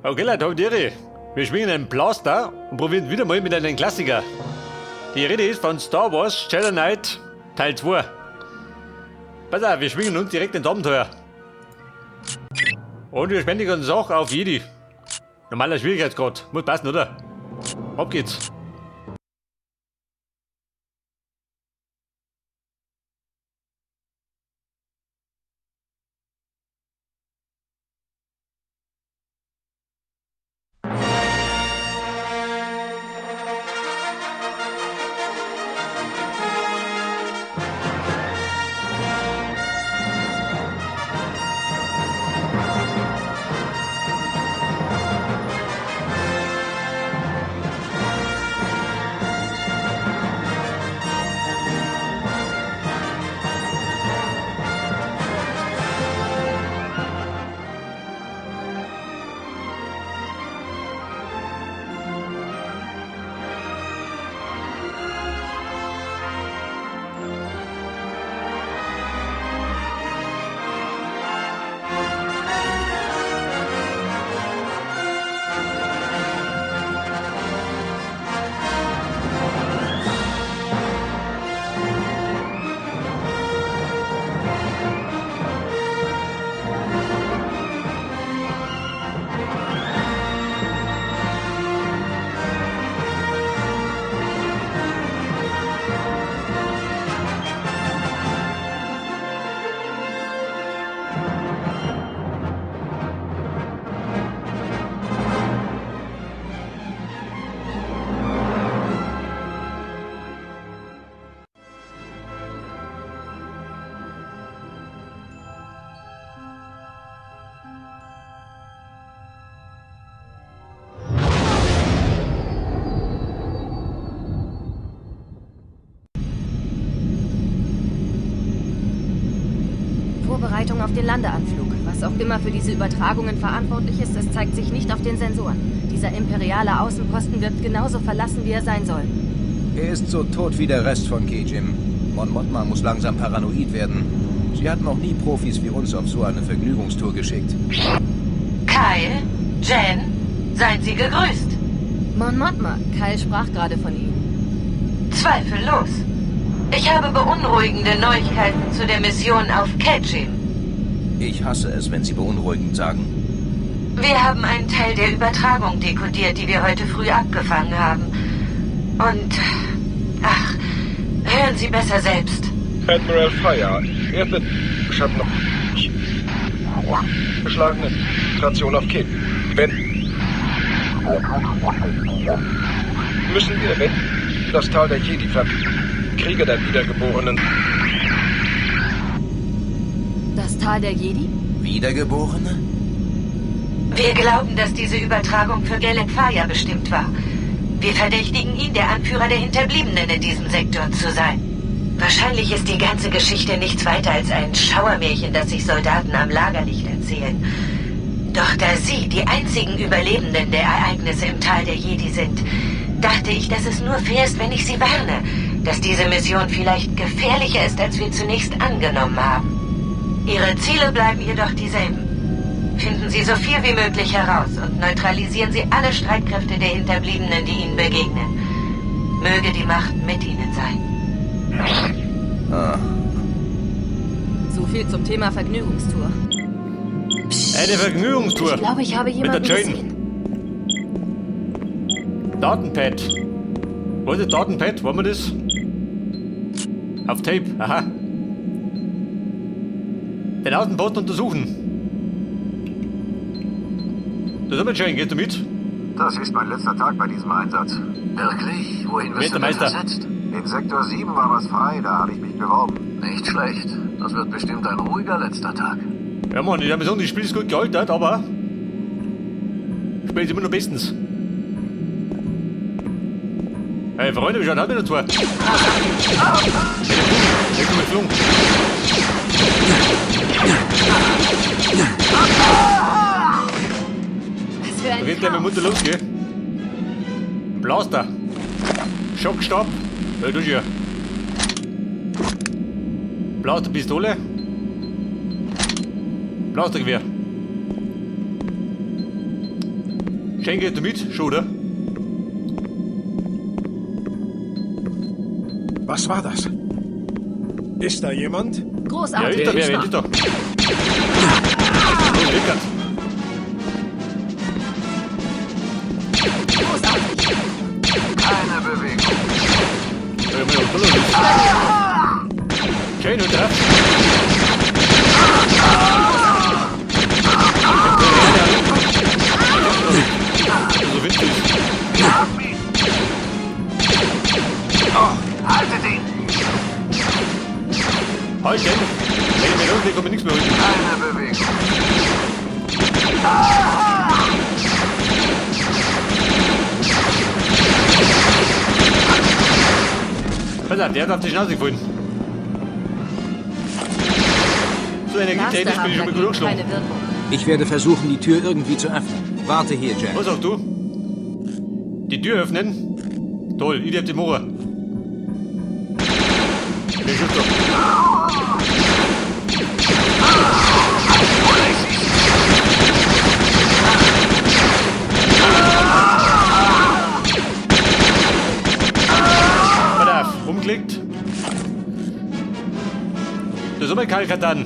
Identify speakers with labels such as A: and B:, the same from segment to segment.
A: Okay, Leute, habt ihr? Wir schwingen einen Blaster und probieren wieder mal mit einem Klassiker. Die Rede ist von Star Wars Jedi Knight Teil 2. Pass auf, wir schwingen uns direkt ins Abenteuer. Und wir spenden uns auch auf Jedi. Normaler Schwierigkeitsgrad. Muss passen, oder? Ab geht's.
B: Vorbereitung auf den Landeanflug. Was auch immer für diese Übertragungen verantwortlich ist, es zeigt sich nicht auf den Sensoren. Dieser imperiale Außenposten wird genauso verlassen, wie er sein soll.
C: Er ist so tot wie der Rest von Kijim. Mon Mothma muss langsam paranoid werden. Sie hat noch nie Profis wie uns auf so eine Vergnügungstour geschickt.
D: Kyle, Jen, seien Sie gegrüßt.
B: Mon Mothma, Kyle sprach gerade von Ihnen.
D: Zweifellos. Ich habe beunruhigende Neuigkeiten zu der Mission auf Kijim.
C: Ich hasse es, wenn Sie beunruhigend sagen.
D: Wir haben einen Teil der Übertragung dekodiert, die wir heute früh abgefangen haben. Und... ach, hören Sie besser selbst.
E: Admiral Fire, ich habe noch geschlagene Station auf Kid. Wenn... müssen wir, wenn das Tal der Jedi Krieger der Wiedergeborenen...
B: Das Tal der Jedi?
C: Wiedergeborene?
D: Wir glauben, dass diese Übertragung für Galek Fire bestimmt war. Wir verdächtigen ihn, der Anführer der Hinterbliebenen in diesem Sektor zu sein. Wahrscheinlich ist die ganze Geschichte nichts weiter als ein Schauermärchen, das sich Soldaten am Lagerlicht erzählen. Doch da Sie die einzigen Überlebenden der Ereignisse im Tal der Jedi sind, dachte ich, dass es nur fair ist, wenn ich Sie warne, dass diese Mission vielleicht gefährlicher ist, als wir zunächst angenommen haben. Ihre Ziele bleiben jedoch dieselben. Finden Sie so viel wie möglich heraus und neutralisieren Sie alle Streitkräfte der Hinterbliebenen, die Ihnen begegnen. Möge die Macht mit Ihnen sein.
B: So viel zum Thema Vergnügungstour.
A: Eine Vergnügungstour.
B: Ich glaube, ich habe jemanden
A: Mit der Jane.
B: gesehen.
A: Datenpad. Wo ist das Datenpad? Wo haben wir das? Auf Tape. Aha. Den Außenposten untersuchen. Da sind wir, Jane. Gehst du mit?
F: Das ist mein letzter Tag bei diesem Einsatz.
G: Wirklich? Wohin wirst du denn
A: Meister.
G: versetzt?
F: In Sektor 7 war was frei, da habe ich mich beworben.
G: Nicht schlecht. Das wird bestimmt ein ruhiger letzter Tag.
A: Ja, Mann, die Mission, die Spiel ist gut gealtert, aber... Spielt immer noch bestens. Hey, Freunde, wie schaut das wieder zu? Jetzt sind wir geflogen.
B: Was für
A: Da
B: ein
A: geht gleich mit
B: Chaos.
A: Mutter los, gell? Blaster. Schockstab. Ja, du schon. Blasterpistole. Blastergewehr. Shane, geht du mit? Schon, oder?
E: Was war das? Ist da jemand?
A: Ja,
B: Großartig.
A: ist da wer, ist da. Oh, Rickard.
B: Großartig.
F: Keine Bewegung.
A: Ja, ja, Shane, und der. So windig.
F: Haltet ihn!
A: Halt den! Wenn ich mir loslege, kommt mir nichts mehr holen.
F: Keine Bewegung.
A: Pass auf, der hat auf die Schnauze gefallen. So energietechnisch
B: Laster
A: bin ich schon
B: haben
A: mal gut
B: dagegen
A: angeschlagen.
B: keine Wirkung.
C: Ich werde versuchen, die Tür irgendwie zu öffnen. Warte hier, Jack.
A: Was sagst du? Die Tür öffnen? Toll, ich hab die Moore. Der schützt doch. Pass auf, umklickt. Das ist aber kein Katan.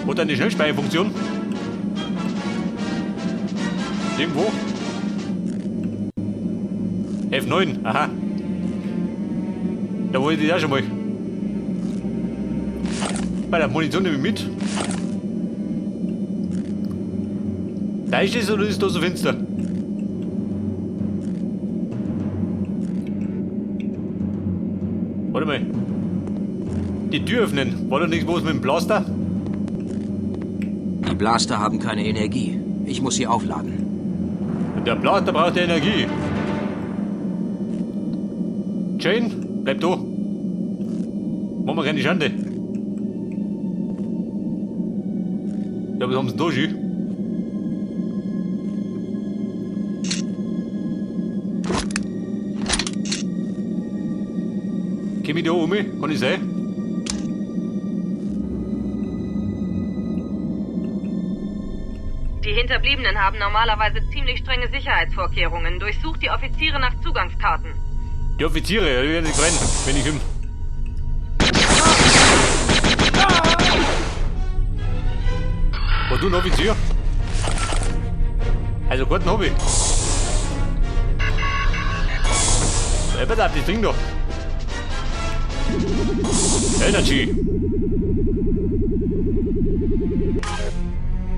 A: Und dann die Schnellspeicherfunktion. Irgendwo? F9, aha. Da wollte ich ja schon mal. Bei der Munition nehme ich mit. Da ist es oder ist da so finster? Warte mal. Die Tür öffnen. War doch nichts los mit dem Blaster?
C: Die Blaster haben keine Energie. Ich muss sie aufladen.
A: Und der Blaster braucht ja Energie. Jane, bleib da. Mach mal keine Schande. Ja, was haben sie denn da, Ski? Komm ich da um? Kann ich sehen?
H: Die Hinterbliebenen haben normalerweise ziemlich strenge Sicherheitsvorkehrungen. Durchsucht die Offiziere nach Zugangskarten.
A: Die Offiziere, die werden sich brennen, wenn ich komme. War du ein Offizier? Also Karten hab ich. Pass auf, das Ding da. Energy.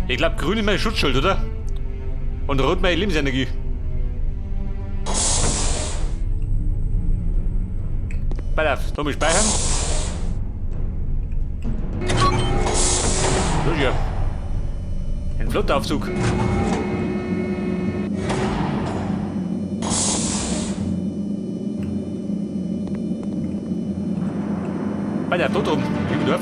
A: Ich glaube, grün ist mein Schutzschild, oder? Und rot meine Lebensenergie. Pass auf, da muss ich speichern. So ist ja. Ein Flottaufzug. Pass auf, dort oben. Im Dorf.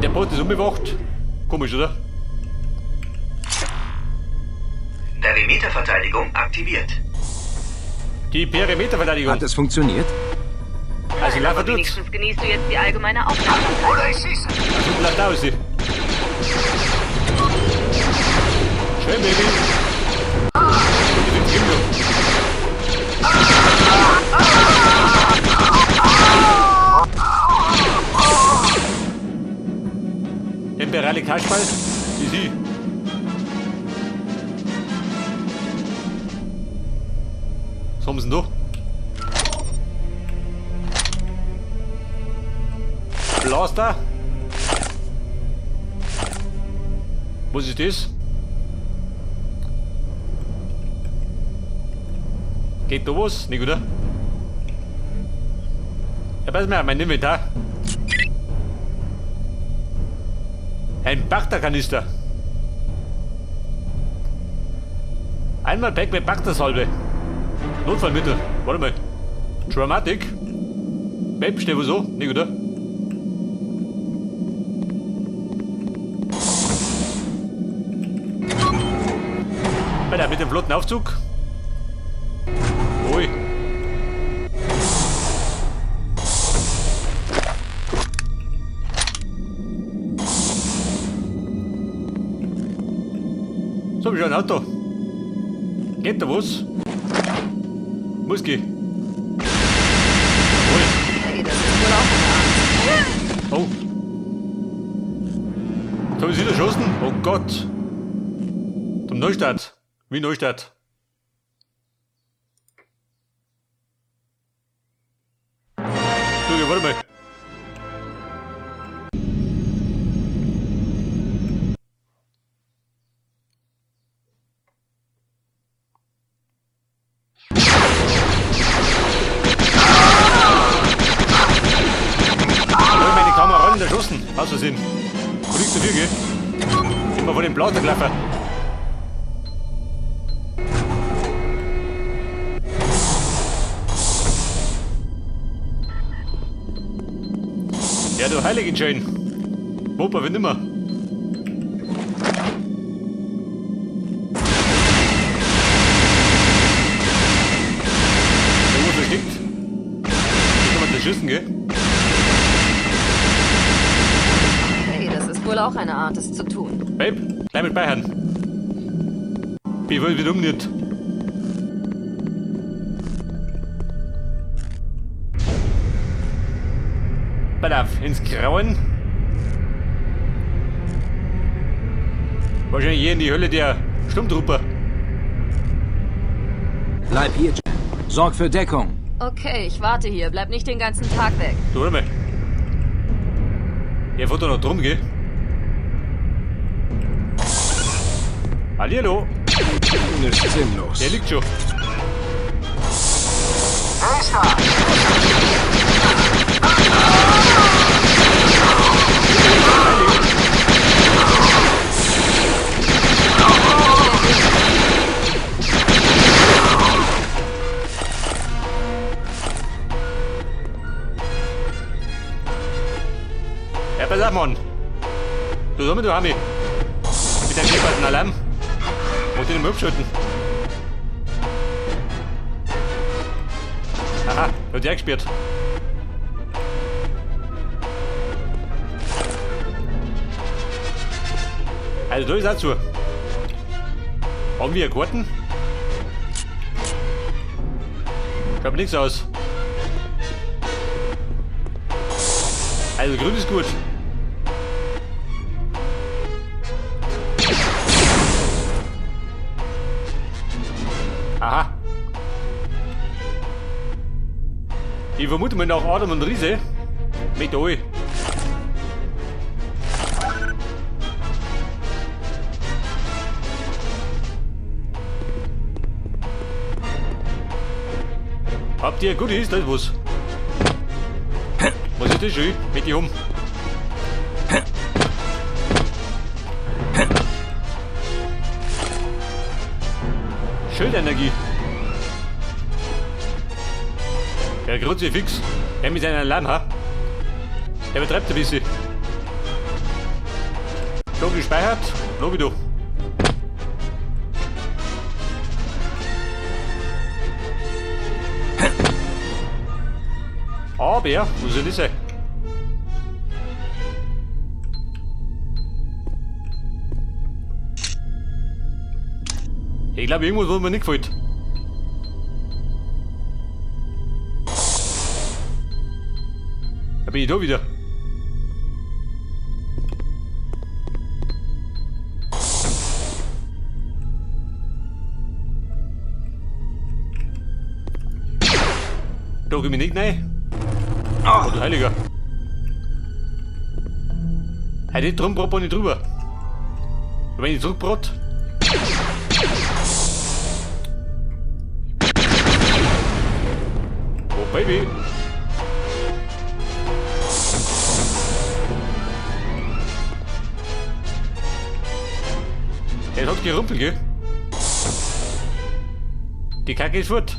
A: Der Boot ist unbewacht. Komisch, oder?
I: Perimeterverteidigung aktiviert.
A: Die Perimeterverteidigung.
C: Hat es funktioniert?
A: Also
H: Aber
A: laufen tut's.
H: wenigstens genießt du jetzt die allgemeine Aufmerksamkeit.
F: Oder ich schieße!
A: Also bleibt aus. Schön, Baby. Die sind Kinder. Imperiale Kasperl, die sie. Was haben sie denn da? Blaster. Was ist das? Geht da was? Nicht, oder? Ja, pass mal auf, mein Inventar. Ein Bakterkanister. Einmal Pack mit Baktersalbe. Notfallmittel. Warte mal. Dramatic. Web, steht wo so? Nicht, oder? Weiter mit dem flotten Aufzug. Ui. ich ein Auto. Geht da was? Muss gehen.
B: Hey, das ist wohl auch eine Art.
A: Oh. Jetzt haben sie wieder geschossen? Oh Gott. Zum Neustart. Wie Neustart. Du, warte mal. Meine Kameraden erschossen. Aus Versehen. Wo liegt zu viel, gell? Sind wir von dem Blaster gelaufen. Ja, du Heiligenschein. Opa, wenn nimmer. Wo versteckt? Hier kann man das schießen, gell?
B: Hey, das ist wohl auch eine Art, es zu tun.
A: Babe, bleib mit Bayern. Ich will wieder nicht. Pass auf, ins Grauen. Wahrscheinlich hier in die Hölle der Sturmtrupper.
C: Bleib hier, Jim. Sorg für Deckung.
B: Okay, ich warte hier. Bleib nicht den ganzen Tag weg.
A: Du, warte mal. Der fährt doch noch drum, gell? Hallihallo.
C: Nicht sinnlos.
A: Der liegt schon.
F: Er ist da.
A: Ja, pass auf, Mann. Du sag mal, du Hami. Mit deinem geparten Alarm. Und den abschütten. Aha, wird ja gesperrt. Also da ist auch zu. Haben wir einen Garten? Schaut nichts aus. Also grün ist gut. Aha. Ich vermute mal nach Adam und Riese. Mit euch. Habt ihr Goodies? Das ist was. Was ist das schon? Mit die um. Schildenergie. Der Kruzifix. Der mit seinem Alarm, ha? Der betreibt ein bisschen. So gespeichert. Noch wieder. Aber, wo soll das sein? Ich glaube, irgendwas, was mir nicht gefällt. Da bin ich da wieder. Da komm ich nicht rein. Oh, du Heiliger. Heute drum braucht man nicht drüber. Und wenn ich zurückbrot. Oh, Baby. Er hat gerumpelt, gell? Die Kacke ist fort.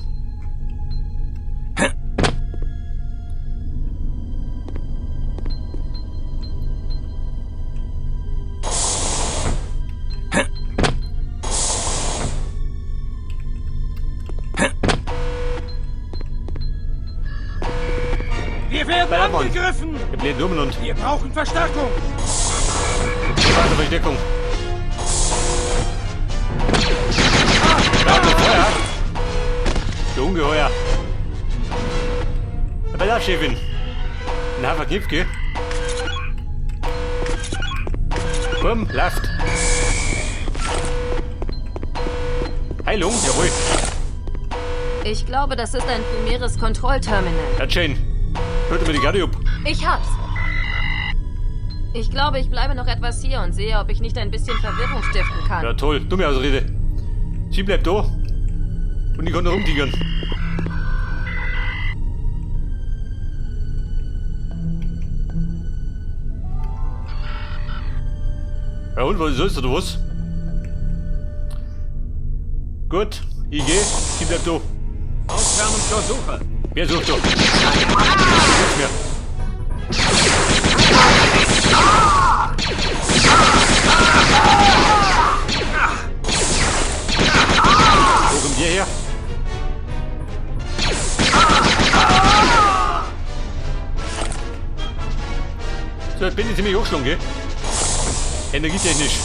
E: Wir werden angegriffen!
A: Wir blähen um und
E: Wir brauchen Verstärkung!
A: Verstärkung. Ungeheuer. Pass auf, Chefin. Na, verknüpft, gell? Komm, läuft. Heilung, jawohl.
B: Ich glaube, das ist ein primäres Kontrollterminal.
A: Ja, Jane. Hört mir die Garde ab.
B: Ich hab's. Ich glaube, ich bleibe noch etwas hier und sehe, ob ich nicht ein bisschen Verwirrung stiften kann.
A: Ja, toll. Dumme Ausrede. Sie bleibt da. Und ich kann da rumtigern. Ja, und was sollst du oder was? Gut, ich geh. Sie bleibt da.
C: Auswärmung zur Suche.
A: Wer sucht da? Nichts mehr. Wo kommt ihr her? So, jetzt bin ich ziemlich hochgeschlagen, gell? Energietechnisch.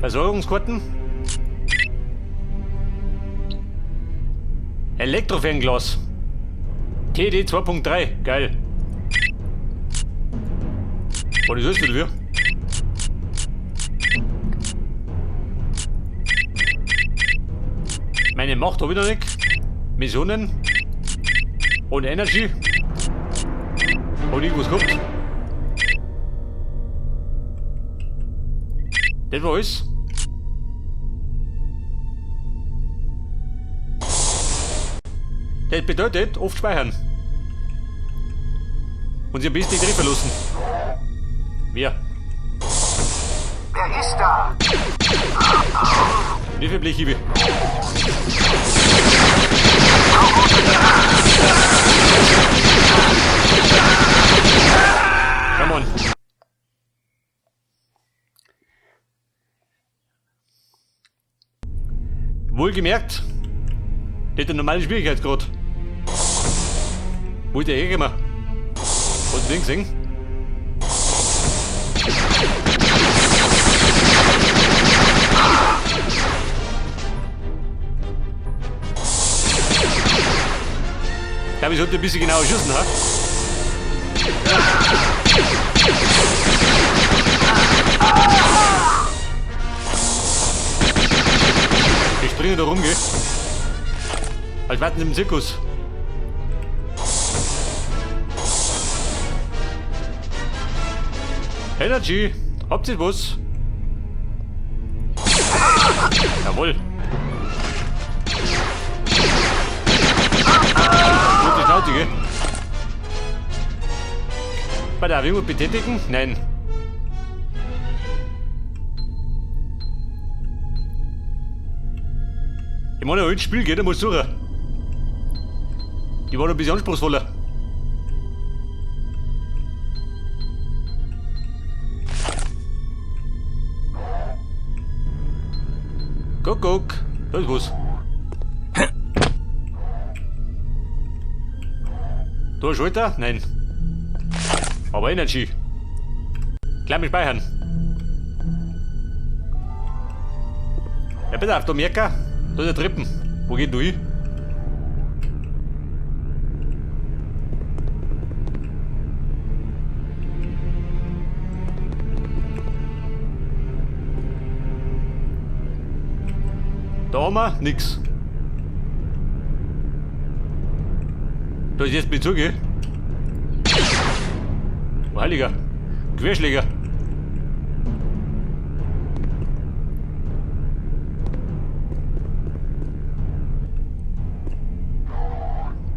A: Versorgungskarten. Elektrofernglas. TD 2.3. Geil. Was ist das denn für? Meine Macht habe ich noch nicht. Missionen. Und Energy. Und irgendwas kommt. Das war alles. Das bedeutet, oft speichern. Und sie am besten die Griff verlassen. Wer?
F: Wer ist da?
A: Wie viel Blechhiebe? Come on. Wohlgemerkt, das ist der normale Schwierigkeitsgrad. Wo ist der hergekommen? Hast du den gesehen? Ich glaube, ich sollte ein bisschen genauer schießen, ha? Ich springe da rum, gell? Als warten im Zirkus. Energy, habt ihr was? Jawohl. Gute Schnauze, gell? Bei der Erwägung betätigen? Nein. Ich meine, ein Spiel geht, da muss suchen. Die war noch ein bisschen anspruchsvoller. Guck, da ist was. Da ist Schalter? Nein. Aber Energy. Gleich mit speichern. Ja, bitte auf, da Merker. Da ist der Treppen. Wo geht du hin? Da haben wir nix. Da ist jetzt Bezug, gell? Oh, Heiliger. Querschläger.